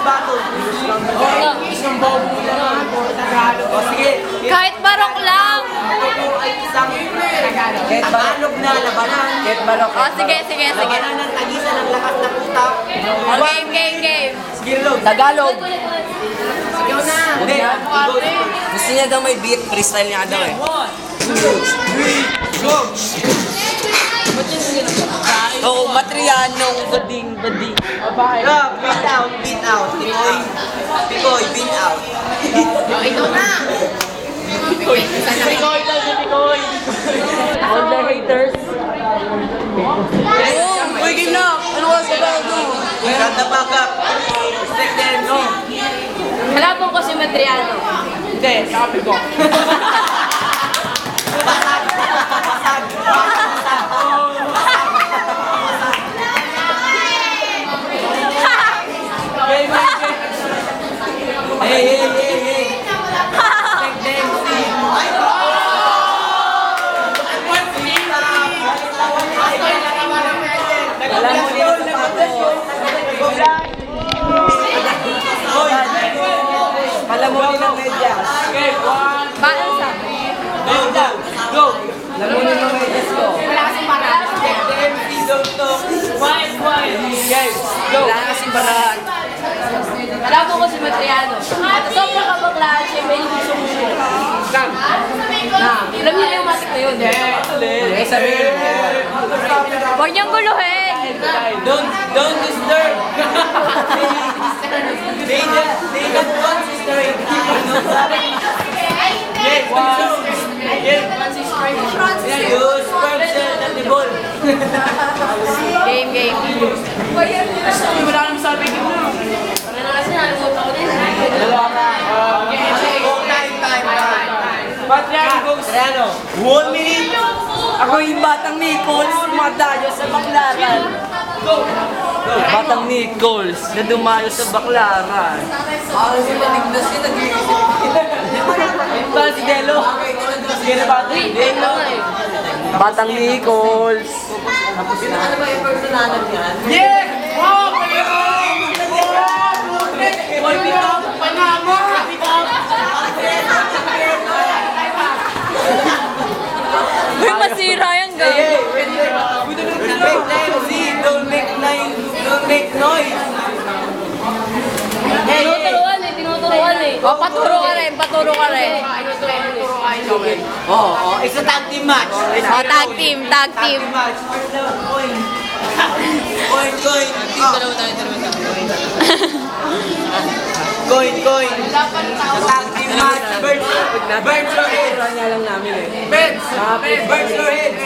battle. Isang bobo mo lang. O sige. Kahit barok lang. Ito ay isang Tagalog na labanan. Oh, sige. Labanan ng tagisan ng lakas na puta. Oh, game. Sige, Lord. Tagalog. Sigaw na. Hindi. Gusto niya daw may beat, freestyle niya daw eh. 1, 2, 3, go! Oo, Matrianong bading. Yeah, beat out. Pikoy, beat out. Ito na. All the haters. Uy, game na! Ano ka sa bago? Shut the fuck up. Respect the MC. Malabong ko si Matriano. Hindi, sabi ko. Hey. Respect the MC. Alam mo nila sa bago. Alam mo nila medyas. Paano sa? Go! Alam mo nila medyas ko. Wala kasing paraan. Respect the MC, don't talk. Guys, go! Wala kasing paraan. Malabong ko si Matriano. At sobrang kabaklaan siya, may gusto mo siya. Alam niyo na yung matik na yun. Eh, sabihin mo. Huwag niyang guluhin. Don't disturb. They don't want to disturb. You sperm cell at the ball. Game. Wala nang sabi ko na. Ano na kasi nalimutan ko din. Patriano goes. 1 minute. Ako yung Batang Nichols, madayo sa Baklaran. Batang Nichols, na dumayo sa Baklaran. Ba si Delo? Sige na ba? Game lang eh. Batang Nichols. Yeah! Boy, bitaw! Panama! Uy, masira yan, guys. Respect the MC. Don't make noise. Tinuturuan eh. O, paturo ka rin. Oh, it's a tag team match. O, tag team. Match. Coin. Coin. Tag team match. Birds your head. Niya lang namin eh. Birds your head.